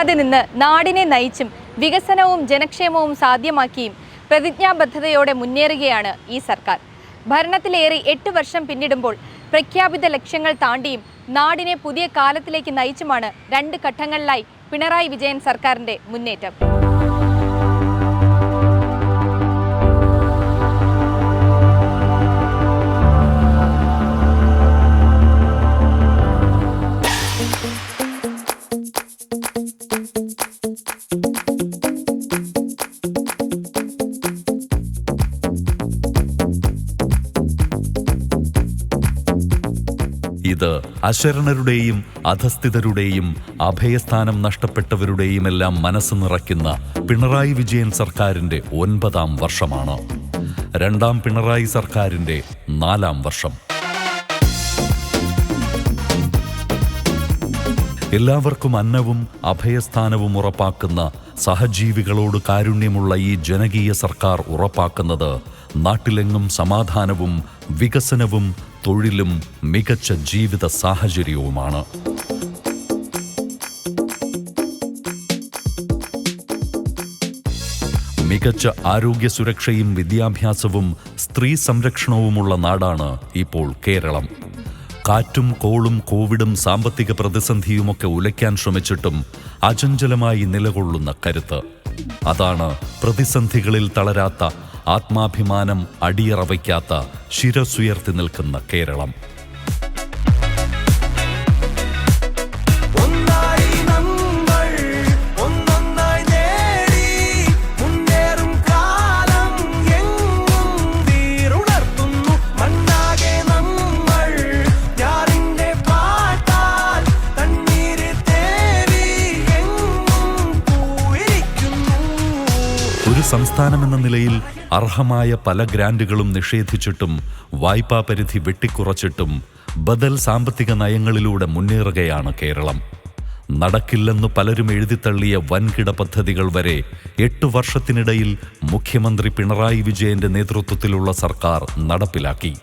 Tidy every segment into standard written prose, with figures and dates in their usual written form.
പിന്തിരിയാതെ നിന്ന് നാടിനെ നയിച്ചും വികസനവും ജനക്ഷേമവും സാധ്യമാക്കിയും പ്രതിജ്ഞാബദ്ധതയോടെ മുന്നേറുകയാണ് ഈ സർക്കാർ. ഭരണത്തിലേറി 8 വർഷം പിന്നിടുമ്പോൾ പ്രഖ്യാപിത ലക്ഷ്യങ്ങൾ താണ്ടിയും നാടിനെ പുതിയ കാലത്തിലേക്ക് നയിച്ചുമാണ് 2 ഘട്ടങ്ങളിലായി പിണറായി വിജയൻ സർക്കാരിന്റെ മുന്നേറ്റം. ഇത് അശരണരുടെയും അധസ്ഥിതരുടെയും അഭയസ്ഥാനം നഷ്ടപ്പെട്ടവരുടെയുമെല്ലാം മനസ്സ് നിറയ്ക്കുന്ന പിണറായി വിജയൻ സർക്കാരിന്റെ 9ാം വർഷമാണ്. 2ാം പിണറായി സർക്കാരിന്റെ 4ാം വർഷം. എല്ലാവർക്കും അന്നവും അഭയസ്ഥാനവും ഉറപ്പാക്കുന്ന സഹജീവികളോട് കാരുണ്യമുള്ള ഈ ജനകീയ സർക്കാർ ഉറപ്പാക്കുന്നത് നാട്ടിലെങ്ങും സമാധാനവും വികസനവും തൊഴിലും മികച്ച ജീവിത സാഹചര്യവുമാണ്. മികച്ച ആരോഗ്യ സുരക്ഷയും വിദ്യാഭ്യാസവും സ്ത്രീ സംരക്ഷണവുമുള്ള നാടാണ് ഇപ്പോൾ കേരളം. കാറ്റും കോളും കോവിഡും സാമ്പത്തിക പ്രതിസന്ധിയുമൊക്കെ ഉലയ്ക്കാൻ ശ്രമിച്ചിട്ടും അചഞ്ചലമായി നിലകൊള്ളുന്ന കരുത്ത്. അതാണ് പ്രതിസന്ധികളിൽ തളരാത്ത, ആത്മാഭിമാനം അടിയറ വയ്ക്കാത്ത, ശിരസുയർത്തി നിൽക്കുന്ന കേരളം. ഒരു സംസ്ഥാനമെന്ന നിലയിൽ അർഹമായ പല ഗ്രാന്റുകളും നിഷേധിച്ചിട്ടും വായ്പാ പരിധി വെട്ടിക്കുറച്ചിട്ടും ബദൽ സാമ്പത്തിക നയങ്ങളിലൂടെ മുന്നേറുകയാണ് കേരളം. നടക്കില്ലെന്ന് പലരും എഴുതിത്തള്ളിയ വൻകിട പദ്ധതികൾ വരെ 8 വർഷത്തിനിടയിൽ മുഖ്യമന്ത്രി പിണറായി വിജയന്റെ നേതൃത്വത്തിലുള്ള സർക്കാർ നടപ്പിലാക്കി.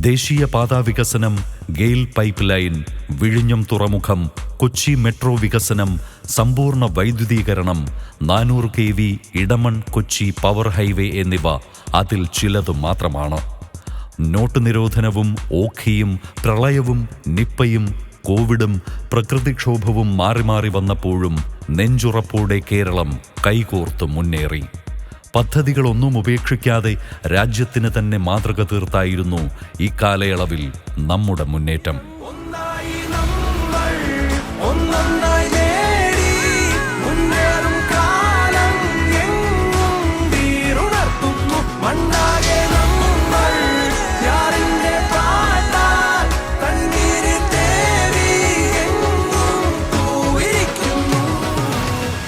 ദേശീയപാതാ വികസനം, ഗെയിൽ പൈപ്പ് ലൈൻ, വിഴിഞ്ഞം തുറമുഖം, കൊച്ചി മെട്രോ വികസനം, സമ്പൂർണ്ണ വൈദ്യുതീകരണം, 400 kV Edamon Kochi power highway എന്നിവ അതിൽ ചിലതു മാത്രമാണ്. നോട്ട് നിരോധനവും ഓഖിയും പ്രളയവും നിപ്പയും കോവിഡും പ്രകൃതിക്ഷോഭവും മാറി മാറി വന്നപ്പോഴും നെഞ്ചുറപ്പോടെ കേരളം കൈകോർത്ത് മുന്നേറി. പദ്ധതികളൊന്നും ഉപേക്ഷിക്കാതെ രാജ്യത്തിന് തന്നെ മാതൃക തീർത്തായിരുന്നു ഈ കാലയളവിൽ നമ്മുടെ മുന്നേറ്റം.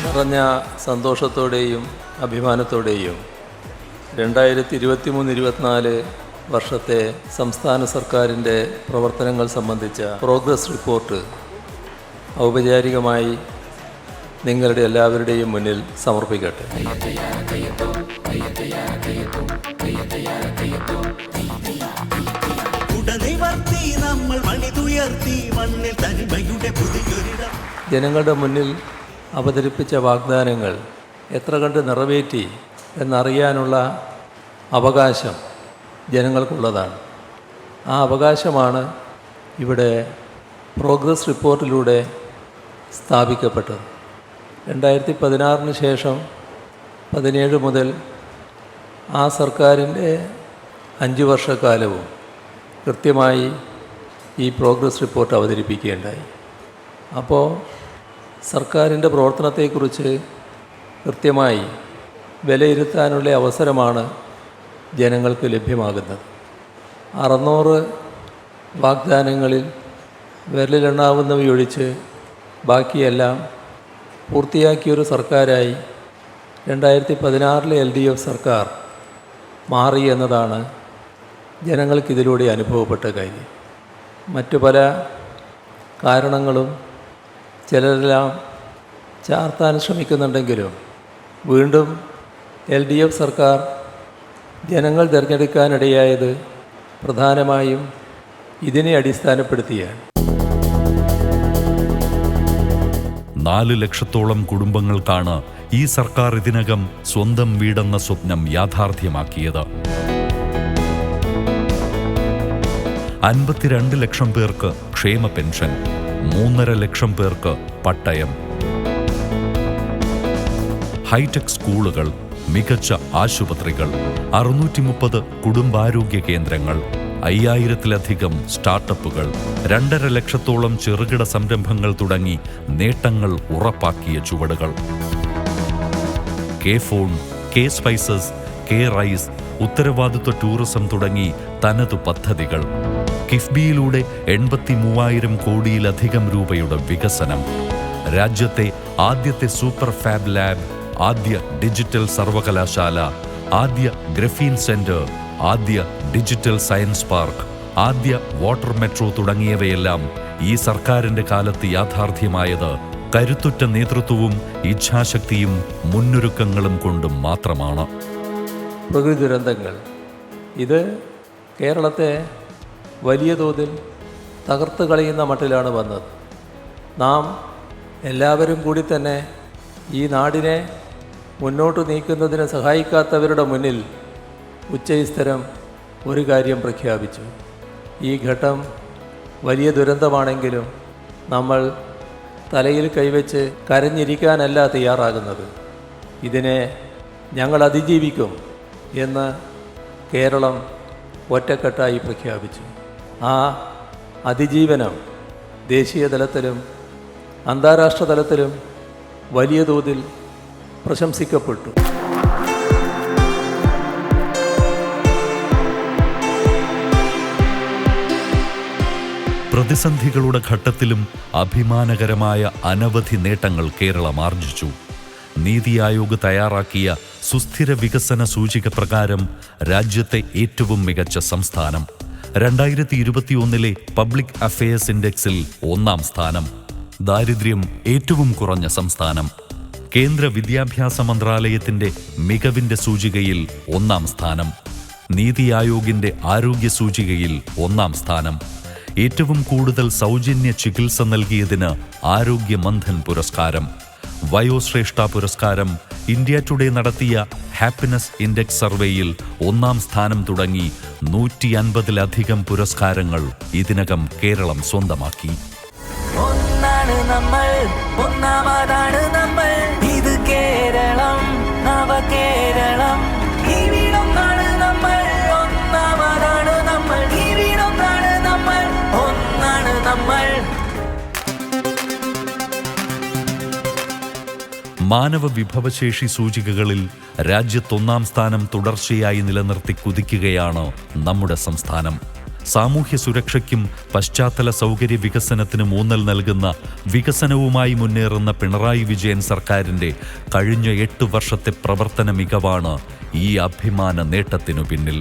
നിറഞ്ഞ സന്തോഷത്തോടെയും അഭിമാനത്തോടെയും 2023-24 വർഷത്തെ സംസ്ഥാന സർക്കാരിൻ്റെ പ്രവർത്തനങ്ങൾ സംബന്ധിച്ച പ്രോഗ്രസ് റിപ്പോർട്ട് ഔപചാരികമായി നിങ്ങളുടെ എല്ലാവരുടെയും മുന്നിൽ സമർപ്പിക്കട്ടെ. ജനങ്ങളുടെ മുന്നിൽ അവതരിപ്പിച്ച വാഗ്ദാനങ്ങൾ എത്ര കണ്ട് നിറവേറ്റി എന്നറിയാനുള്ള അവകാശം ജനങ്ങൾക്കുള്ളതാണ്. ആ അവകാശമാണ് ഇവിടെ പ്രോഗ്രസ് റിപ്പോർട്ടിലൂടെ സ്ഥാപിക്കപ്പെട്ടത്. 2016 ശേഷം 17 മുതൽ ആ സർക്കാരിൻ്റെ 5 വർഷക്കാലവും കൃത്യമായി ഈ പ്രോഗ്രസ് റിപ്പോർട്ട് അവതരിപ്പിക്കുകയുണ്ടായി. അപ്പോൾ സർക്കാരിൻ്റെ പ്രവർത്തനത്തെക്കുറിച്ച് കൃത്യമായി വിലയിരുത്താനുള്ള അവസരമാണ് ജനങ്ങൾക്ക് ലഭ്യമാകുന്നത്. 600 വാഗ്ദാനങ്ങളിൽ വിരലിലെണ്ണാവുന്നവയൊഴിച്ച് ബാക്കിയെല്ലാം പൂർത്തിയാക്കിയൊരു സർക്കാരായി 2016 LDF സർക്കാർ മാറി എന്നതാണ് ജനങ്ങൾക്കിതിലൂടെ അനുഭവപ്പെട്ട കാര്യം. മറ്റു പല കാരണങ്ങളും ചിലരെല്ലാം ചാർത്താൻ ശ്രമിക്കുന്നുണ്ടെങ്കിലും വീണ്ടും LDF സർക്കാർ ജനങ്ങൾ തിരഞ്ഞെടുക്കാനിടയായത് പ്രധാനമായും ഇതിനെ അടിസ്ഥാനപ്പെടുത്തിയാണ്. 4 ലക്ഷത്തോളം കുടുംബങ്ങൾക്കാണ് ഈ സർക്കാർ ഇതിനകം സ്വന്തം വീടെന്ന സ്വപ്നം യാഥാർത്ഥ്യമാക്കിയത്. 52 ലക്ഷം പേർക്ക് ക്ഷേമ പെൻഷൻ, 3.5 ലക്ഷം പേർക്ക് പട്ടയം, ഹൈടെക് സ്കൂളുകൾ, മികച്ച ആശുപത്രികൾ, 630 കുടുംബാരോഗ്യ കേന്ദ്രങ്ങൾ, 5000-ലധികം സ്റ്റാർട്ടപ്പുകൾ, 2.5 ലക്ഷത്തോളം ചെറുകിട സംരംഭങ്ങൾ തുടങ്ങി നേട്ടങ്ങൾ ഉറപ്പാക്കിയ ചുവടുകൾ. K phone, K spices, K rice, ഉത്തരവാദിത്വ ടൂറിസം തുടങ്ങി തനതു പദ്ധതികൾ. കിഫ്ബിയിലൂടെ 83,000 കോടിയിലധികം രൂപയുടെ വികസനം. രാജ്യത്തെ ആദ്യത്തെ സൂപ്പർ ഫാബ് ലാബ്, ആദ്യ ഡിജിറ്റൽ സർവകലാശാല, ആദ്യ ഗ്രഫീൻ സെന്റർ, ആദ്യ ഡിജിറ്റൽ സയൻസ് പാർക്ക്, ആദ്യ വാട്ടർ മെട്രോ തുടങ്ങിയവയെല്ലാം ഈ സർക്കാരിന്റെ കാലത്ത് യാഥാർത്ഥ്യമായത് കരുത്തുറ്റ നേതൃത്വവും ഇച്ഛാശക്തിയും മുന്നൊരുക്കങ്ങളും കൊണ്ടും മാത്രമാണ്. പ്രകൃതി ദുരന്തങ്ങൾ ഇത് കേരളത്തെ വലിയ തോതിൽ തകർത്ത് കളയുന്ന മട്ടിലാണ് വന്നത്. നാം എല്ലാവരും കൂടി തന്നെ ഈ നാടിനെ മുന്നോട്ട് നീക്കുന്നതിന് സഹായിക്കാത്തവരുടെ മുന്നിൽ ഉച്ചസ്ഥരം ഒരു കാര്യം പ്രഖ്യാപിച്ചു. ഈ ഘട്ടം വലിയ ദുരന്തമാണെങ്കിലും നമ്മൾ തലയിൽ കൈവച്ച് കരഞ്ഞിരിക്കാനല്ല തയ്യാറാകുന്നത്. ഇതിനെ ഞങ്ങൾ അതിജീവിക്കും എന്ന് കേരളം ഒറ്റക്കെട്ടായി പ്രഖ്യാപിച്ചു. ആ അതിജീവനം ദേശീയ തലത്തിലും അന്താരാഷ്ട്ര തലത്തിലും വലിയ തോതിൽ പ്രശംസിക്കപ്പെട്ടു. പ്രതിസന്ധികളുടെ ഘട്ടത്തിലും അഭിമാനകരമായ അനവധി നേട്ടങ്ങൾ കേരളം ആർജിച്ചു. നീതി ആയോഗ് തയ്യാറാക്കിയ സുസ്ഥിര വികസന സൂചിക പ്രകാരം രാജ്യത്തെ ഏറ്റവും മികച്ച സംസ്ഥാനം. 2021 പബ്ലിക് അഫയേഴ്സ് ഇൻഡെക്സിൽ 1-ാം സ്ഥാനം. ദാരിദ്ര്യം ഏറ്റവും കുറഞ്ഞ സംസ്ഥാനം. കേന്ദ്ര വിദ്യാഭ്യാസ മന്ത്രാലയത്തിന്റെ മികവിന്റെ സൂചികയിൽ 1-ാം സ്ഥാനം. നീതി ആയോഗിന്റെ ആരോഗ്യ സൂചികയിൽ 1-ാം സ്ഥാനം. ഏറ്റവും കൂടുതൽ സൗജന്യ ചികിത്സ നൽകിയതിന് ആരോഗ്യ മന്ഥൻ പുരസ്കാരം, വയോശ്രേഷ്ഠ പുരസ്കാരം, ഇന്ത്യ ടുഡേ നടത്തിയ ഹാപ്പിനെസ് ഇൻഡെക്സ് സർവേയിൽ 1-ാം സ്ഥാനം തുടങ്ങി 150-ലധികം പുരസ്കാരങ്ങൾ ഇതിനകം കേരളം സ്വന്തമാക്കി. ഒന്നാണ് നമ്മൾ, ഒന്നാമതാണ് നമ്മൾ, ഇത് കേരളം, നവകേരളം. ഇവിടൊന്നാണ് നമ്മൾ, ഒന്നാമതാണ് നമ്മൾ, ഇവിടൊന്നാണ് നമ്മൾ, ഒന്നാണ് നമ്മൾ. മാനവ വിഭവശേഷി സൂചികകളിൽ രാജ്യത്ത് 1-ാം സ്ഥാനം തുടർച്ചയായി നിലനിർത്തി കുതിക്കുകയാണ് നമ്മുടെ സംസ്ഥാനം. സാമൂഹ്യ സുരക്ഷയ്ക്കും പശ്ചാത്തല സൗകര്യ വികസനത്തിനും ഊന്നൽ നൽകുന്ന വികസനവുമായി മുന്നേറുന്ന പിണറായി വിജയൻ സർക്കാരിന്റെ കഴിഞ്ഞ 8 വർഷത്തെ പ്രവർത്തന മികവാണ് ഈ അഭിമാന നേട്ടത്തിനു പിന്നിൽ.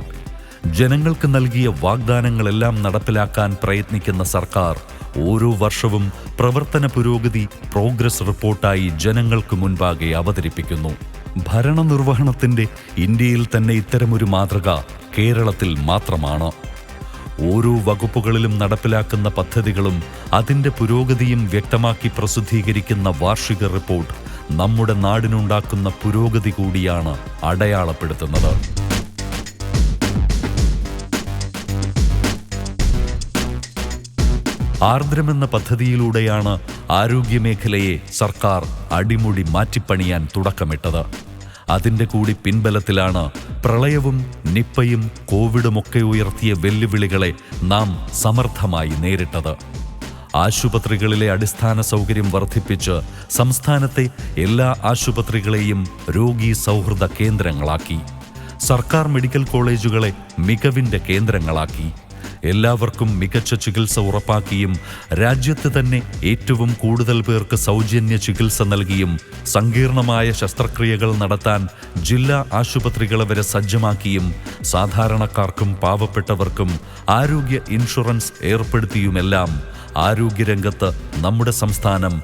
ജനങ്ങൾക്ക് നൽകിയ വാഗ്ദാനങ്ങളെല്ലാം നടപ്പിലാക്കാൻ പ്രയത്നിക്കുന്ന സർക്കാർ ഓരോ വർഷവും പ്രവർത്തന പുരോഗതി പ്രോഗ്രസ് റിപ്പോർട്ടായി ജനങ്ങൾക്ക് മുൻപാകെ അവതരിപ്പിക്കുന്നു. ഭരണനിർവഹണത്തിന്റെ ഇന്ത്യയിൽ തന്നെ ഇത്തരമൊരു മാതൃക കേരളത്തിൽ മാത്രമാണ്. ഓരോ വകുപ്പുകളിലും നടപ്പിലാക്കുന്ന പദ്ധതികളും അതിന്റെ പുരോഗതിയും വ്യക്തമാക്കി പ്രസിദ്ധീകരിക്കുന്ന വാർഷിക റിപ്പോർട്ട് നമ്മുടെ നാടിനുണ്ടാക്കുന്ന പുരോഗതി കൂടിയാണ് അടയാളപ്പെടുത്തുന്നത്. ആർദ്രമെന്ന പദ്ധതിയിലൂടെയാണ് ആരോഗ്യമേഖലയെ സർക്കാർ അടിമുടി മാറ്റിപ്പണിയാൻ തുടക്കമിട്ടത്. അതിന്റെ കൂടി പിൻബലത്തിലാണ് പ്രളയവും നിപ്പയും കോവിഡുമൊക്കെ ഉയർത്തിയ വെല്ലുവിളികളെ നാം സമർത്ഥമായി നേരിട്ടത്. ആശുപത്രികളിലെ അടിസ്ഥാന സൗകര്യം വർദ്ധിപ്പിച്ച് സംസ്ഥാനത്തെ എല്ലാ ആശുപത്രികളെയും രോഗീ സൗഹൃദ കേന്ദ്രങ്ങളാക്കി. സർക്കാർ മെഡിക്കൽ കോളേജുകളെ മികവിന്റെ കേന്ദ്രങ്ങളാക്കി. എല്ലാവർക്കും മികച്ച ചികിത്സ ഉറപ്പാക്കിയും രാജ്യത്ത് തന്നെ ഏറ്റവും കൂടുതൽ പേർക്ക് സൗജന്യ ചികിത്സ നൽകിയും സങ്കീർണമായ ശസ്ത്രക്രിയകൾ നടത്താൻ ജില്ലാ ആശുപത്രികളെ വരെ സജ്ജമാക്കിയും സാധാരണക്കാർക്കും പാവപ്പെട്ടവർക്കും ആരോഗ്യ ഇൻഷുറൻസ് ഏർപ്പെടുത്തിയുമെല്ലാം ആരോഗ്യരംഗത്ത് നമ്മുടെ സംസ്ഥാനം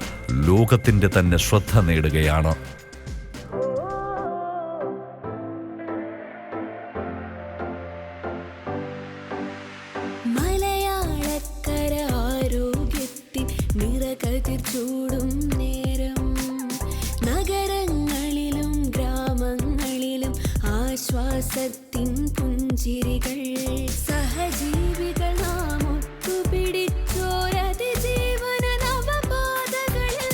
ലോകത്തിന്റെ തന്നെ ശ്രദ്ധ നേടുകയാണ്. മലയാളക്കര ആരോഗ്യത്തിൻ നിറകതിർ ചൂടും നേരം വിശ്വാസത്തിൻ പുഞ്ചിരികൾ സഹജീവികൾ നാം ഒത്തുപിടിച്ചോരതിജീവന നവപാതകളിൽ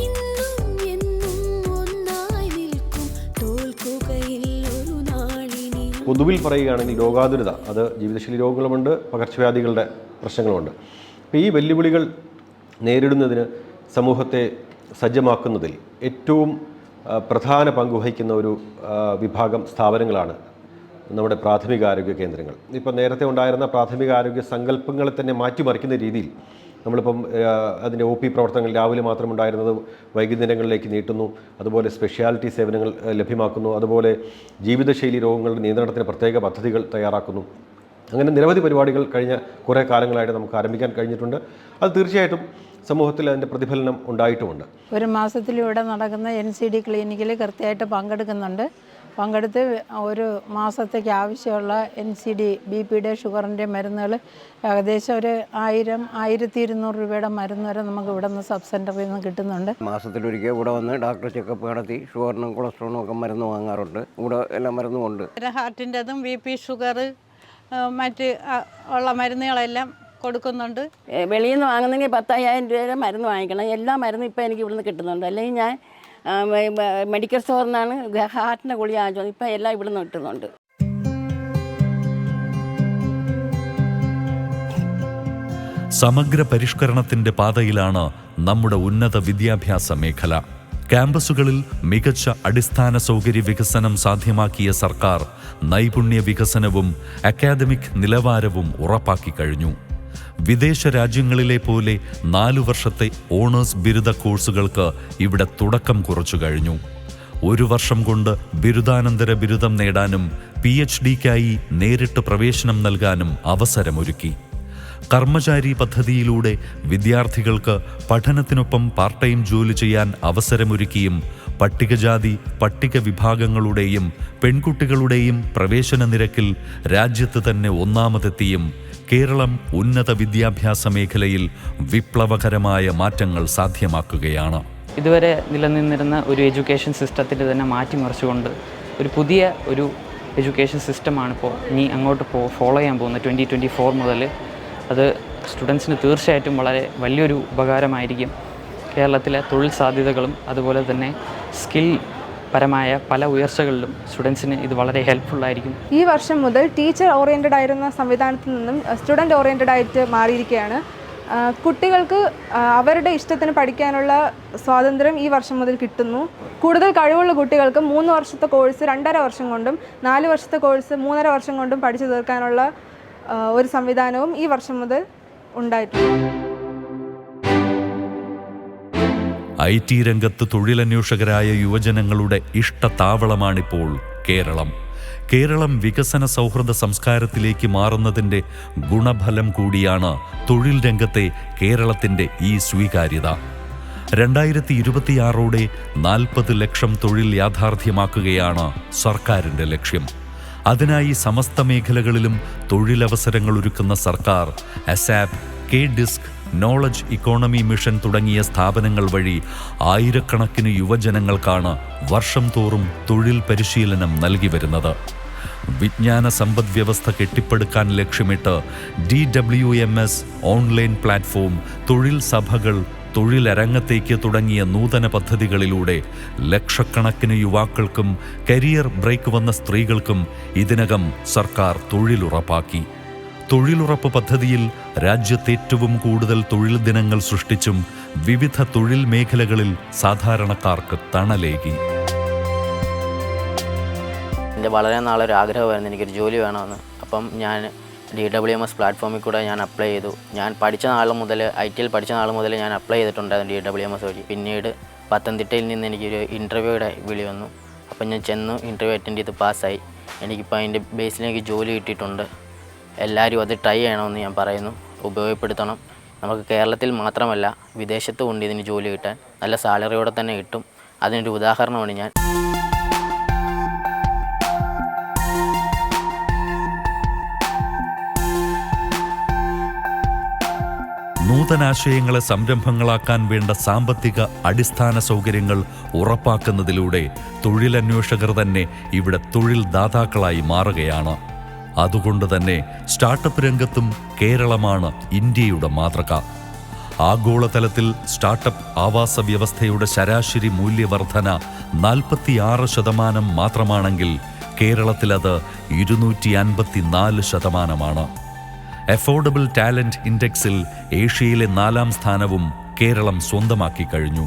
ഇന്നും എന്നും ഒന്നായി നിൽക്കും തോൽക്കുകയിൽ ഒരു നാളിനി. പൊതുവിൽ പറയുകയാണെങ്കിൽ രോഗാതുരത, അത് ജീവിതശൈലി രോഗങ്ങളുമുണ്ട്, പകർച്ചവ്യാധികളുടെ പ്രശ്നങ്ങളുമുണ്ട്. അപ്പോൾ ഈ വെല്ലുവിളികൾ നേരിടുന്നതിന് സമൂഹത്തെ സജ്ജമാക്കുന്നതിൽ ഏറ്റവും പ്രധാന പങ്കുവഹിക്കുന്ന ഒരു വിഭാഗം സ്ഥാപനങ്ങളാണ് നമ്മുടെ പ്രാഥമികാരോഗ്യ കേന്ദ്രങ്ങൾ. ഇപ്പം നേരത്തെ ഉണ്ടായിരുന്ന പ്രാഥമികാരോഗ്യ സങ്കല്പങ്ങളെ തന്നെ മാറ്റിമറിക്കുന്ന രീതിയിൽ നമ്മളിപ്പം അതിൻ്റെ OP പ്രവർത്തനങ്ങൾ രാവിലെ മാത്രം ഉണ്ടായിരുന്നത് വൈകുന്നേരങ്ങളിലേക്ക് നീട്ടുന്നു. അതുപോലെ സ്പെഷ്യാലിറ്റി സേവനങ്ങൾ ലഭ്യമാക്കുന്നു. അതുപോലെ ജീവിതശൈലി രോഗങ്ങളുടെ നിയന്ത്രണത്തിന് പ്രത്യേക പദ്ധതികൾ തയ്യാറാക്കുന്നു. അങ്ങനെ നിരവധി പരിപാടികൾ കഴിഞ്ഞ കുറേ കാലങ്ങളായിട്ട് നമുക്ക് ആരംഭിക്കാൻ കഴിഞ്ഞിട്ടുണ്ട്. അത് തീർച്ചയായിട്ടും സമൂഹത്തിൽ അതിൻ്റെ പ്രതിഫലനം ഉണ്ടായിട്ടുമുണ്ട്. ഒരു മാസത്തിലൂടെ നടക്കുന്ന NCD ക്ലിനിക്കിൽ കൃത്യമായിട്ട് പങ്കെടുത്ത് ഒരു മാസത്തേക്ക് ആവശ്യമുള്ള NCD BP-യുടെ ഷുഗറിൻ്റെ മരുന്നുകൾ ഏകദേശം ഒരു 1000-1200 രൂപയുടെ മരുന്ന് വരെ നമുക്ക് ഇവിടെ നിന്ന് സബ് സെൻ്ററിൽ നിന്ന് കിട്ടുന്നുണ്ട്. മാസത്തിലൊരിക്കൽ ഇവിടെ വന്ന് ഡോക്ടർ ചെക്കപ്പ് നടത്തി ഷുഗറിനും കൊളസ്ട്രോളിനും ഒക്കെ മരുന്ന് വാങ്ങാറുണ്ട്. ഇവിടെ എല്ലാ മരുന്നുമുണ്ട്. ഹാർട്ടിൻ്റെതും BP, ഷുഗർ, മറ്റ് ഉള്ള മരുന്നുകളെല്ലാം കൊടുക്കുന്നുണ്ട്. വെളിയിൽ നിന്ന് വാങ്ങുന്നെങ്കിൽ 10,000 രൂപയുടെ മരുന്ന് വാങ്ങിക്കണം. എല്ലാ മരുന്നും ഇപ്പോൾ എനിക്ക് ഇവിടുന്ന് കിട്ടുന്നുണ്ട്. അല്ലെങ്കിൽ ഞാൻ മെഡിക്കൽ സ്റ്റോറിൽ നിന്നാണ് ഹാർട്ടിൻ്റെ ഗുളിക ആവശ്യം. ഇപ്പോൾ എല്ലാം ഇവിടുന്ന് കിട്ടുന്നുണ്ട്. സമഗ്ര പരിഷ്കരണത്തിന്റെ പാതയിലാണ് നമ്മുടെ ഉന്നത വിദ്യാഭ്യാസ മേഖല. ക്യാമ്പസുകളിൽ മികച്ച അടിസ്ഥാന സൗകര്യ വികസനം സാധ്യമാക്കിയ സർക്കാർ നൈപുണ്യ വികസനവും അക്കാദമിക് നിലവാരവും ഉറപ്പാക്കി കഴിഞ്ഞു. വിദേശ രാജ്യങ്ങളിലെ പോലെ 4 വർഷത്തെ ഓണേഴ്സ് ബിരുദ കോഴ്സുകൾക്ക് ഇവിടെ തുടക്കം കുറിച്ചു കഴിഞ്ഞു. 1 വർഷം കൊണ്ട് ബിരുദാനന്തര ബിരുദം നേടാനും PhD-ക്കായി നേരിട്ട് പ്രവേശനം നൽകാനും അവസരമൊരുക്കി. കർമ്മചാരി പദ്ധതിയിലൂടെ വിദ്യാർത്ഥികൾക്ക് പഠനത്തിനൊപ്പം പാർട്ട് ടൈം ജോലി ചെയ്യാൻ അവസരമൊരുക്കിയും പട്ടികജാതി പട്ടിക വിഭാഗങ്ങളുടെയും പെൺകുട്ടികളുടെയും പ്രവേശന നിരക്കിൽ രാജ്യത്ത് തന്നെ ഒന്നാമതെത്തിയും കേരളം ഉന്നത വിദ്യാഭ്യാസ മേഖലയിൽ വിപ്ലവകരമായ മാറ്റങ്ങൾ സാധ്യമാക്കുകയാണ്. ഇതുവരെ നിലനിന്നിരുന്ന ഒരു എഡ്യൂക്കേഷൻ സിസ്റ്റത്തിൽ തന്നെ മാറ്റിമറിച്ചുകൊണ്ട് ഒരു പുതിയ എഡ്യൂക്കേഷൻ സിസ്റ്റമാണ് ഇപ്പോൾ ഇനി അങ്ങോട്ട് ഫോളോ ചെയ്യാൻ പോകുന്നത്. 2024 മുതൽ അത് സ്റ്റുഡൻസിന് തീർച്ചയായിട്ടും വളരെ വലിയൊരു ഉപകാരമായിരിക്കും. കേരളത്തിലെ തൊഴിൽ സാധ്യതകളും അതുപോലെ തന്നെ സ്കിൽ പരമായ പല ഉയർച്ചകളിലും സ്റ്റുഡൻസിന് ഇത് വളരെ ഹെൽപ്ഫുള്ളായിരിക്കും. ഈ വർഷം മുതൽ ടീച്ചർ ഓറിയൻറ്റഡ് ആയിരുന്ന സംവിധാനത്തിൽ നിന്നും സ്റ്റുഡൻറ് ഓറിയൻറ്റഡ് ആയിട്ട് മാറിയിരിക്കുകയാണ്. കുട്ടികൾക്ക് അവരുടെ ഇഷ്ടത്തിന് പഠിക്കാനുള്ള സ്വാതന്ത്ര്യം ഈ വർഷം മുതൽ കിട്ടുന്നു. കൂടുതൽ കഴിവുള്ള കുട്ടികൾക്ക് 3 വർഷത്തെ കോഴ്സ് 2.5 വർഷം കൊണ്ടും 4 വർഷത്തെ കോഴ്സ് 3.5 വർഷം കൊണ്ടും പഠിച്ചു തീർക്കാനുള്ള ഒരു സംവിധാനവും ഈ വർഷം മുതൽ ഉണ്ടായിട്ടുണ്ട്. IT രംഗത്ത് തൊഴിലന്വേഷകരായ യുവജനങ്ങളുടെ ഇഷ്ടത്താവളമാണിപ്പോൾ കേരളം. കേരളം വികസന സൗഹൃദ സംസ്കാരത്തിലേക്ക് മാറുന്നതിൻ്റെ ഗുണഫലം കൂടിയാണ് തൊഴിൽ രംഗത്തെ കേരളത്തിൻ്റെ ഈ സ്വീകാര്യത. 2026ഓടെ 40 ലക്ഷം തൊഴിൽ യാഥാർത്ഥ്യമാക്കുകയാണ് സർക്കാരിൻ്റെ ലക്ഷ്യം. അതിനായി സമസ്ത മേഖലകളിലും തൊഴിലവസരങ്ങൾ ഒരുക്കുന്ന സർക്കാർ ASAP, KDISC, knowledge economy mission തുടങ്ങിയ സ്ഥാപനങ്ങൾ വഴി ആയിരക്കണക്കിന് യുവജനങ്ങൾക്കാണ് വർഷം തോറും തൊഴിൽ പരിശീലനം നൽകി വരുന്നത്. വിജ്ഞാന സമ്പദ് വ്യവസ്ഥ കെട്ടിപ്പടുക്കാൻ ലക്ഷ്യമിട്ട് DWMS, ഓൺലൈൻ പ്ലാറ്റ്ഫോം, തൊഴിൽ സഭകൾ, തൊഴിലരങ്ങത്തേക്ക് തുടങ്ങിയ നൂതന പദ്ധതികളിലൂടെ ലക്ഷക്കണക്കിന് യുവാക്കൾക്കും കരിയർ ബ്രേക്ക് വന്ന സ്ത്രീകൾക്കും ഇതിനകം സർക്കാർ തൊഴിലുറപ്പാക്കി. തൊഴിലുറപ്പ് പദ്ധതിയിൽ രാജ്യത്ത് ഏറ്റവും കൂടുതൽ തൊഴിൽ ദിനങ്ങൾ സൃഷ്ടിച്ചും വിവിധ തൊഴിൽ മേഖലകളിൽ സാധാരണക്കാർക്ക് തണലേകി. എൻ്റെ വളരെ നാളൊരു ആഗ്രഹമായിരുന്നു എനിക്കൊരു ജോലി വേണമെന്ന്. അപ്പം ഞാൻ DWMS പ്ലാറ്റ്ഫോമിൽ കൂടെ ഞാൻ അപ്ലൈ ചെയ്തു. ഞാൻ പഠിച്ച നാൾ മുതൽ IT-യിൽ പഠിച്ച നാൾ മുതൽ ഞാൻ അപ്ലൈ ചെയ്തിട്ടുണ്ടായിരുന്നു DWMS വഴി. പിന്നീട് പത്തനംതിട്ടയിൽ നിന്ന് എനിക്കൊരു ഇൻ്റർവ്യൂയുടെ വിളി വന്നു. അപ്പം ഞാൻ ചെന്നു, ഇൻ്റർവ്യൂ അറ്റൻഡ് ചെയ്ത് പാസ്സായി. എനിക്കിപ്പോൾ അതിൻ്റെ ബേസിലേക്ക് ജോലി കിട്ടിയിട്ടുണ്ട്. എല്ലാവരും അത് ട്രൈ ചെയ്യണമെന്ന് ഞാൻ പറയുന്നു, ഉപയോഗപ്പെടുത്തണം. നമുക്ക് കേരളത്തിൽ മാത്രമല്ല വിദേശത്തും ഉണ്ട് ഇതിന് ജോലി കിട്ടാൻ. നല്ല സാലറിയോടെ തന്നെ കിട്ടും. അതിനൊരു ഉദാഹരണമാണ് ഞാൻ. നൂതനാശയങ്ങളെ സംരംഭങ്ങളാക്കാൻ വേണ്ട സാമ്പത്തിക അടിസ്ഥാന സൗകര്യങ്ങൾ ഉറപ്പാക്കുന്നതിലൂടെ തൊഴിലന്വേഷകർ തന്നെ ഇവിടെ തൊഴിൽ ദാതാക്കളായി മാറുകയാണ്. അതുകൊണ്ട് തന്നെ സ്റ്റാർട്ടപ്പ് രംഗത്തും കേരളമാണ് ഇന്ത്യയുടെ മാതൃക. ആഗോളതലത്തിൽ സ്റ്റാർട്ടപ്പ് ആവാസ വ്യവസ്ഥയുടെ ശരാശരി മൂല്യവർധന 46% മാത്രമാണെങ്കിൽ കേരളത്തിലത് 254%. അഫോർഡബിൾ ടാലന്റ് ഇൻഡെക്സിൽ ഏഷ്യയിലെ 4ാം സ്ഥാനവും കേരളം സ്വന്തമാക്കി കഴിഞ്ഞു.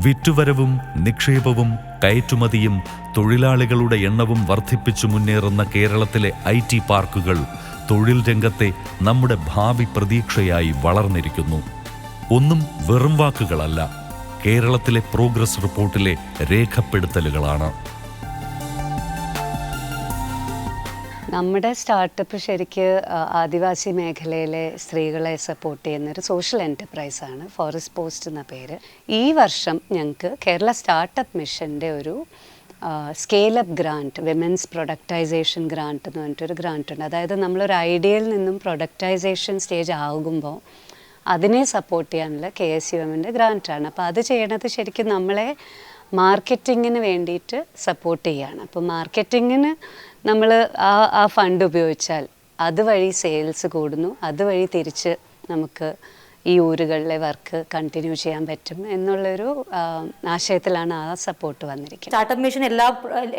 വിറ്റുവരവും നിക്ഷേപവും കയറ്റുമതിയും തൊഴിലാളികളുടെ എണ്ണവും വർദ്ധിപ്പിച്ചു മുന്നേറുന്ന കേരളത്തിലെ IT പാർക്കുകൾ തൊഴിൽ രംഗത്തെ നമ്മുടെ ഭാവി പ്രതീക്ഷയായി വളർന്നിരിക്കുന്നു. ഒന്നും വെറും വാക്കുകളല്ല, കേരളത്തിലെ പ്രോഗ്രസ് റിപ്പോർട്ടിലെ രേഖപ്പെടുത്തലുകളാണ്. നമ്മുടെ സ്റ്റാർട്ടപ്പ് ശരിക്ക് ആദിവാസി മേഖലയിലെ സ്ത്രീകളെ സപ്പോർട്ട് ചെയ്യുന്നൊരു സോഷ്യൽ എൻ്റർപ്രൈസാണ് ഫോറസ്റ്റ് പോസ്റ്റ് എന്ന പേര്. ഈ വർഷം ഞങ്ങൾക്ക് കേരള സ്റ്റാർട്ടപ്പ് മിഷൻ്റെ ഒരു scale up grant, women's productisation grant എന്ന് പറഞ്ഞിട്ടൊരു ഗ്രാൻറ്റ് ഉണ്ട്. അതായത് നമ്മളൊരു ഐഡിയയിൽ നിന്നും പ്രൊഡക്റ്റൈസേഷൻ സ്റ്റേജ് ആകുമ്പോൾ അതിനെ സപ്പോർട്ട് ചെയ്യാനുള്ള KSUMൻ്റെ ഗ്രാൻറ്റാണ്. അപ്പോൾ അത് ചെയ്യണത് ശരിക്കും നമ്മളെ മാർക്കറ്റിങ്ങിന് വേണ്ടിയിട്ട് സപ്പോർട്ട് ചെയ്യുകയാണ്. അപ്പോൾ മാർക്കറ്റിങ്ങിന് നമ്മൾ ആ ഫണ്ട് ഉപയോഗിച്ചാൽ അതുവഴി സെയിൽസ് കൂടുന്നു, അതുവഴി തിരിച്ച് നമുക്ക് ഈ ഊരുകളിലെ വർക്ക് കണ്ടിന്യൂ ചെയ്യാൻ പറ്റും എന്നുള്ളൊരു ആശയത്തിലാണ് ആ സപ്പോർട്ട് വന്നിരിക്കുന്നത്. സ്റ്റാർട്ടപ്പ് മിഷൻ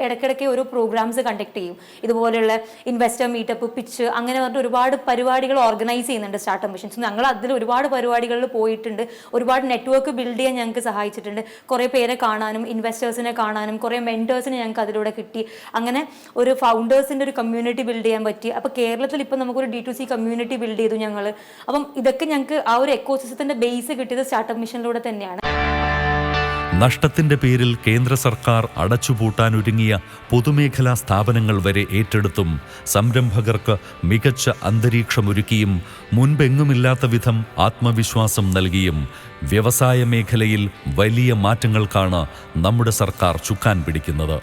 ഇടയ്ക്കിടയ്ക്ക് ഓരോ പ്രോഗ്രാംസ് കണ്ടക്ട് ചെയ്യും. ഇതുപോലെയുള്ള ഇൻവെസ്റ്റർ മീറ്റപ്പ്, പിച്ച്, അങ്ങനെ പറഞ്ഞിട്ട് ഒരുപാട് പരിപാടികൾ ഓർഗനൈസ് ചെയ്യുന്നുണ്ട് സ്റ്റാർട്ടപ്പ് മിഷൻസ്. ഞങ്ങൾ അതിൽ ഒരുപാട് പരിപാടികളിൽ പോയിട്ടുണ്ട്. ഒരുപാട് നെറ്റ്വർക്ക് ബിൽഡ് ചെയ്യാൻ ഞങ്ങൾക്ക് സഹായിച്ചിട്ടുണ്ട്. കുറേ പേരെ കാണാനും ഇൻവെസ്റ്റേഴ്സിനെ കാണാനും കുറേ മെൻറ്റേഴ്സിനെ ഞങ്ങൾക്ക് അതിലൂടെ കിട്ടി. അങ്ങനെ ഒരു ഫൗണ്ടേഴ്സിൻ്റെ ഒരു കമ്മ്യൂണിറ്റി ബിൽഡ് ചെയ്യാൻ പറ്റി. അപ്പോൾ കേരളത്തിൽ ഇപ്പോൾ നമുക്കൊരു D2C കമ്മ്യൂണിറ്റി ബിൽഡ് ചെയ്തു ഞങ്ങൾ. അപ്പം ഇതൊക്കെ ഞങ്ങൾക്ക് ആ ഒരു എക്കോസിസ്റ്റത്തിന്റെ ബേസ് കിട്ടിയത് സ്റ്റാർട്ടപ്പ് മിഷനിലൂടെ തന്നെയാണ്. നഷ്ടത്തിന്റെ പേരിൽ കേന്ദ്ര സർക്കാർ അടച്ചുപൂട്ടാനൊരുങ്ങിയ പൊതുമേഖലാ സ്ഥാപനങ്ങൾ വരെ ഏറ്റെടുത്തും സംരംഭകർക്ക് മികച്ച അന്തരീക്ഷമൊരുക്കിയും മുൻപെങ്ങുമില്ലാത്ത വിധം ആത്മവിശ്വാസം നൽകിയും വ്യവസായ മേഖലയിൽ വലിയ മാറ്റങ്ങൾക്കാണ് നമ്മുടെ സർക്കാർ ചുക്കാൻ പിടിക്കുന്നത്.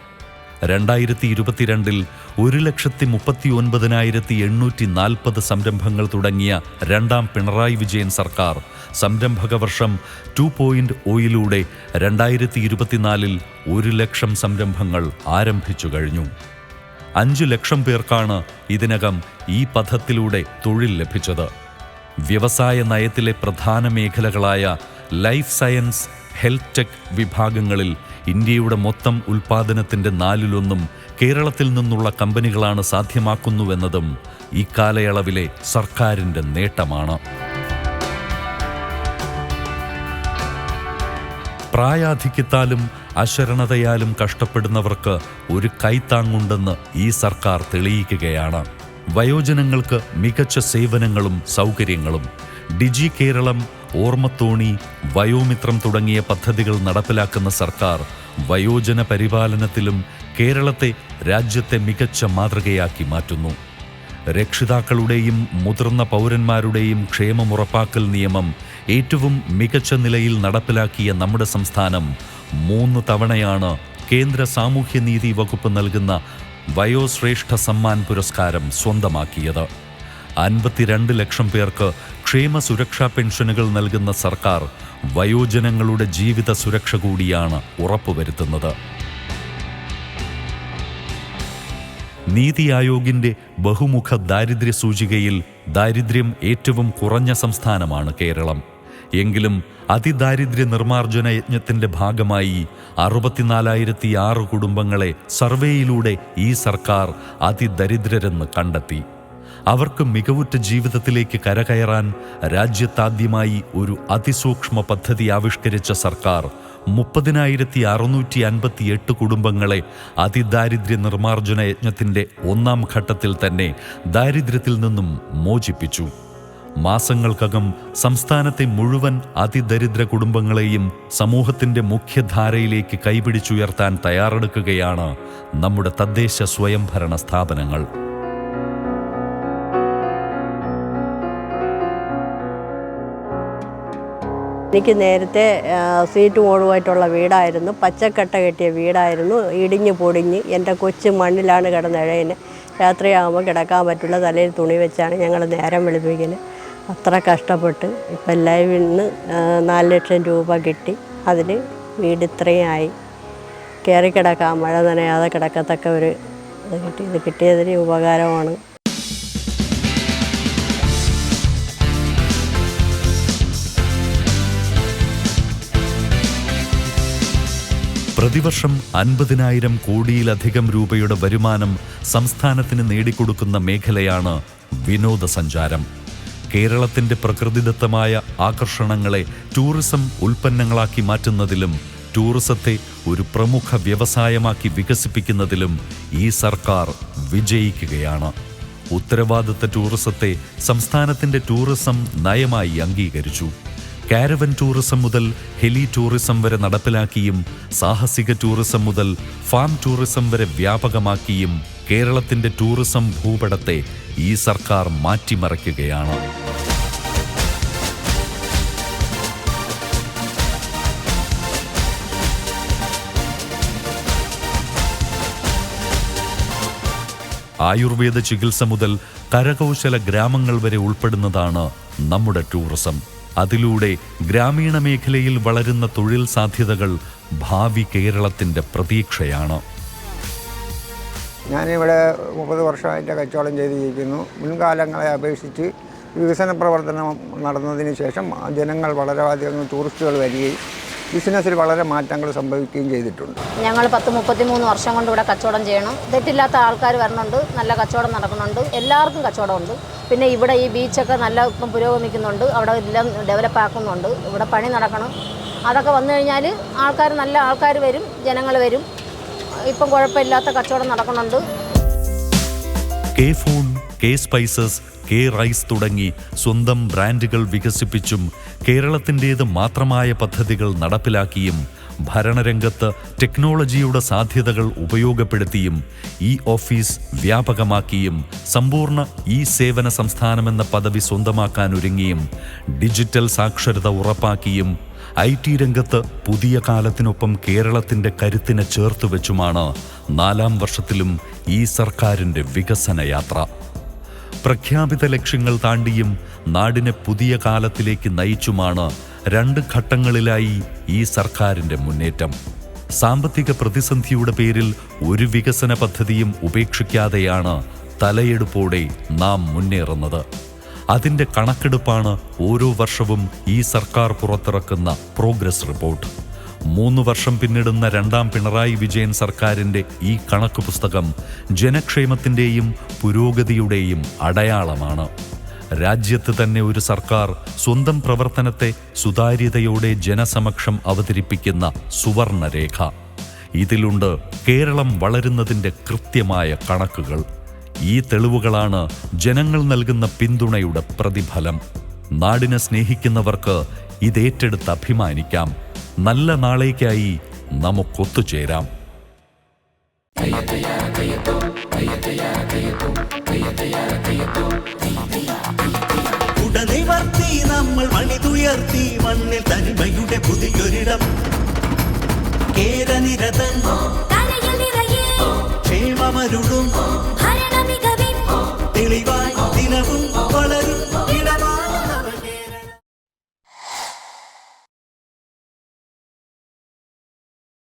2022 1,39,840 സംരംഭങ്ങൾ തുടങ്ങിയ 2ാം പിണറായി വിജയൻ സർക്കാർ സംരംഭക വർഷം 2.0 2024 1 ലക്ഷം സംരംഭങ്ങൾ ആരംഭിച്ചു കഴിഞ്ഞു. 5 ലക്ഷം പേർക്കാണ് ഇതിനകം ഈ പദ്ധതിയിലൂടെ തൊഴിൽ ലഭിച്ചത്. വ്യവസായ നയത്തിലെ പ്രധാന മേഖലകളായ ലൈഫ് സയൻസ്, ഹെൽത്ത് ടെക് വിഭാഗങ്ങളിൽ ഇന്ത്യയുടെ മൊത്തം ഉൽപ്പാദനത്തിൻ്റെ 4/1 കേരളത്തിൽ നിന്നുള്ള കമ്പനികളാണ് സാധ്യമാക്കുന്നുവെന്നതും ഇക്കാലയളവിലെ സർക്കാരിൻ്റെ നേട്ടമാണ്. പ്രായാധിക്യത്താലും അശരണതയാലും കഷ്ടപ്പെടുന്നവർക്ക് ഒരു കൈത്താങ്ങുണ്ടെന്ന് ഈ സർക്കാർ തെളിയിക്കുകയാണ്. വയോജനങ്ങൾക്ക് മികച്ച സേവനങ്ങളും സൗകര്യങ്ങളും ഡിജി കേരളം, ഓർമ്മത്തോണി, വയോമിത്രം തുടങ്ങിയ പദ്ധതികൾ നടപ്പിലാക്കുന്ന സർക്കാർ വയോജന പരിപാലനത്തിലും കേരളത്തെ രാജ്യത്തെ മികച്ച മാതൃകയാക്കി മാറ്റുന്നു. രക്ഷിതാക്കളുടെയും മുതിർന്ന പൗരന്മാരുടെയും ക്ഷേമമുറപ്പാക്കൽ നിയമം ഏറ്റവും മികച്ച നിലയിൽ നടപ്പിലാക്കിയ നമ്മുടെ സംസ്ഥാനം 3 തവണയാണ് കേന്ദ്ര സാമൂഹ്യനീതി വകുപ്പ് നൽകുന്ന വയോശ്രേഷ്ഠ സമ്മാൻ പുരസ്കാരം സ്വന്തമാക്കിയത്. 52 ലക്ഷം പേർക്ക് ക്ഷേമ സുരക്ഷാ പെൻഷനുകൾ നൽകുന്ന സർക്കാർ വയോജനങ്ങളുടെ ജീവിത സുരക്ഷ കൂടിയാണ് ഉറപ്പുവരുത്തുന്നത്. നീതി ആയോഗിൻ്റെ ബഹുമുഖ ദാരിദ്ര്യ സൂചികയിൽ ദാരിദ്ര്യം ഏറ്റവും കുറഞ്ഞ സംസ്ഥാനമാണ് കേരളം. എങ്കിലും അതിദാരിദ്ര്യ നിർമ്മാർജ്ജന യജ്ഞത്തിൻ്റെ ഭാഗമായി 64,006 കുടുംബങ്ങളെ സർവേയിലൂടെ ഈ സർക്കാർ അതിദരിദ്രരെന്ന് കണ്ടെത്തി. അവർക്ക് മികവുറ്റ ജീവിതത്തിലേക്ക് കരകയറാൻ രാജ്യത്താദ്യമായി ഒരു അതിസൂക്ഷ്മ പദ്ധതി ആവിഷ്കരിച്ച സർക്കാർ 30,658 കുടുംബങ്ങളെ അതിദാരിദ്ര്യ നിർമ്മാർജ്ജന യജ്ഞത്തിൻ്റെ 1ാം ഘട്ടത്തിൽ തന്നെ ദാരിദ്ര്യത്തിൽ നിന്നും മോചിപ്പിച്ചു. മാസങ്ങൾക്കകം സംസ്ഥാനത്തെ മുഴുവൻ അതിദരിദ്ര കുടുംബങ്ങളെയും സമൂഹത്തിൻ്റെ മുഖ്യധാരയിലേക്ക് കൈപിടിച്ചുയർത്താൻ തയ്യാറെടുക്കുകയാണ് നമ്മുടെ തദ്ദേശ സ്വയംഭരണ സ്ഥാപനങ്ങൾ. എനിക്ക് നേരത്തെ സീറ്റ് മോളുമായിട്ടുള്ള വീടായിരുന്നു. പച്ചക്കട്ട കെട്ടിയ വീടായിരുന്നു. ഇടിഞ്ഞ് പൊടിഞ്ഞ് എൻ്റെ കൊച്ചു മണ്ണിലാണ് കിടന്നഴയുന്നത്. രാത്രിയാകുമ്പോൾ കിടക്കാൻ പറ്റില്ല. തലയിൽ തുണി വെച്ചാണ് ഞങ്ങൾ നേരം വെളുപ്പിക്കുന്നത്. അത്ര കഷ്ടപ്പെട്ട് ഇപ്പം എല്ലാവരും ഇന്ന് 4 ലക്ഷം രൂപ കിട്ടി. അതിൽ വീട് ഇത്രയും ആയി. കയറി കിടക്കാം, മഴ നനയാതെ കിടക്കത്തക്ക ഒരു ഇത് കിട്ടി. ഇത് കിട്ടിയതിന് ഉപകാരമാണ്. പ്രതിവർഷം 50,000 കോടിയിലധികം രൂപയുടെ വരുമാനം സംസ്ഥാനത്തിന് നേടിക്കൊടുക്കുന്ന മേഖലയാണ് വിനോദസഞ്ചാരം. കേരളത്തിന്റെ പ്രകൃതിദത്തമായ ആകർഷണങ്ങളെ ടൂറിസം ഉൽപ്പന്നങ്ങളാക്കി മാറ്റുന്നതിലും ടൂറിസത്തെ ഒരു പ്രമുഖ വ്യവസായമാക്കി വികസിപ്പിക്കുന്നതിലും ഈ സർക്കാർ വിജയിക്കുകയാണ്. ഉത്തരവാദിത്ത ടൂറിസത്തെ സംസ്ഥാനത്തിന്റെ ടൂറിസം നയമായി അംഗീകരിച്ചു. കാരവൻ ടൂറിസം മുതൽ ഹെലി ടൂറിസം വരെ നടപ്പിലാക്കിയും സാഹസിക ടൂറിസം മുതൽ ഫാം ടൂറിസം വരെ വ്യാപകമാക്കിയും കേരളത്തിന്റെ ടൂറിസം ഭൂപടത്തെ ഈ സർക്കാർ മാറ്റിമറിക്കുകയാണ്. ആയുർവേദ ചികിത്സ മുതൽ കരകൗശല ഗ്രാമങ്ങൾ വരെ ഉൾപ്പെടുന്നതാണ് നമ്മുടെ ടൂറിസം. അതിലൂടെ ഗ്രാമീണ മേഖലയിൽ വളരുന്ന തൊഴിൽ സാധ്യതകൾ ഭാവി കേരളത്തിൻ്റെ പ്രതീക്ഷയാണ്. ഞാനിവിടെ 30 വർഷമായിട്ട് കച്ചവടം ചെയ്ത് ജീവിക്കുന്നു. മുൻകാലങ്ങളെ അപേക്ഷിച്ച് വികസന പ്രവർത്തനം നടന്നതിന് ശേഷം ജനങ്ങൾ വളരെയധികം ടൂറിസ്റ്റുകൾ വരികയും ബിസിനസ്സിൽ വളരെ മാറ്റങ്ങൾ സംഭവിക്കുകയും ചെയ്തിട്ടുണ്ട്. ഞങ്ങൾ 10-33 വർഷം കൊണ്ട് ഇവിടെ കച്ചവടം ചെയ്യണം. തെറ്റില്ലാത്ത ആൾക്കാർ വരുന്നുണ്ട്, നല്ല കച്ചവടം നടക്കുന്നുണ്ട്, എല്ലാവർക്കും കച്ചവടമുണ്ട്. പിന്നെ ഇവിടെ ഈ ബീച്ചൊക്കെ നല്ല ഇപ്പം പുരോഗമിക്കുന്നുണ്ട്, അവിടെ എല്ലാം ഡെവലപ്പ് ആക്കുന്നുണ്ട്, ഇവിടെ പണി നടക്കണം. അതൊക്കെ വന്നു കഴിഞ്ഞാൽ നല്ല ആൾക്കാർ വരും, ജനങ്ങൾ വരും. ഇപ്പം കുഴപ്പമില്ലാത്ത കച്ചവടം നടക്കുന്നുണ്ട്. K phone, K spices, K Rice തുടങ്ങി സ്വന്തം ബ്രാൻഡുകൾ വികസിപ്പിച്ചും കേരളത്തിൻ്റേത് മാത്രമായ പദ്ധതികൾ നടപ്പിലാക്കിയും ഭരണരംഗത്ത് ടെക്നോളജിയുടെ സാധ്യതകൾ ഉപയോഗപ്പെടുത്തിയും ഈ ഓഫീസ് വ്യാപകമാക്കിയും സമ്പൂർണ്ണ ഈ സേവന സംസ്ഥാനമെന്ന പദവി സ്വന്തമാക്കാനൊരുങ്ങിയും ഡിജിറ്റൽ സാക്ഷരത ഉറപ്പാക്കിയും IT രംഗത്ത് പുതിയ കാലത്തിനൊപ്പം കേരളത്തിൻ്റെ കരുത്തിനെ ചേർത്തുവെച്ചുമാണ് 4ാം വർഷത്തിലും ഈ സർക്കാരിൻ്റെ വികസന യാത്ര. പ്രഖ്യാപിത ലക്ഷ്യങ്ങൾ താണ്ടിയും നാടിനെ പുതിയ കാലത്തിലേക്ക് നയിച്ചുമാണ് 2 ഘട്ടങ്ങളിലായി ഈ സർക്കാരിൻ്റെ മുന്നേറ്റം. സാമ്പത്തിക പ്രതിസന്ധിയുടെ പേരിൽ ഒരു വികസന പദ്ധതിയും ഉപേക്ഷിക്കാതെയാണ് തലയെടുപ്പോടെ നാം മുന്നേറുന്നത്. അതിൻ്റെ കണക്കെടുപ്പാണ് ഓരോ വർഷവും ഈ സർക്കാർ പുറത്തിറക്കുന്ന പ്രോഗ്രസ് റിപ്പോർട്ട്. 3 വർഷം പിന്നിടുന്ന 2ാം പിണറായി വിജയൻ സർക്കാരിൻ്റെ ഈ കണക്ക് പുസ്തകം ജനക്ഷേമത്തിൻ്റെയും പുരോഗതിയുടെയും അടയാളമാണ്. രാജ്യത്ത് തന്നെ ഒരു സർക്കാർ സ്വന്തം പ്രവർത്തനത്തെ സുതാര്യതയോടെ ജനസമക്ഷം അവതരിപ്പിക്കുന്ന സുവർണരേഖ. ഇതിലുണ്ട് കേരളം വളരുന്നതിൻ്റെ കൃത്യമായ കണക്കുകൾ. ഈ തെളിവുകളാണ് ജനങ്ങൾ നൽകുന്ന പിന്തുണയുടെ പ്രതിഫലം. നാടിനെ സ്നേഹിക്കുന്നവർക്ക് ഇതേറ്റെടുത്ത് അഭിമാനിക്കാം. നല്ല നാളേക്കായി നമുക്കൊത്തുചേരാം. ഉടനിവർത്തി നമ്മൾ മണിതുയർത്തി മണ്ണിൽ തനിമയുടെ പുതിയൊരിടം. കേരനിരതൻ ക്ഷേമമരുളും തെളിവായി ദിനവും വളരും.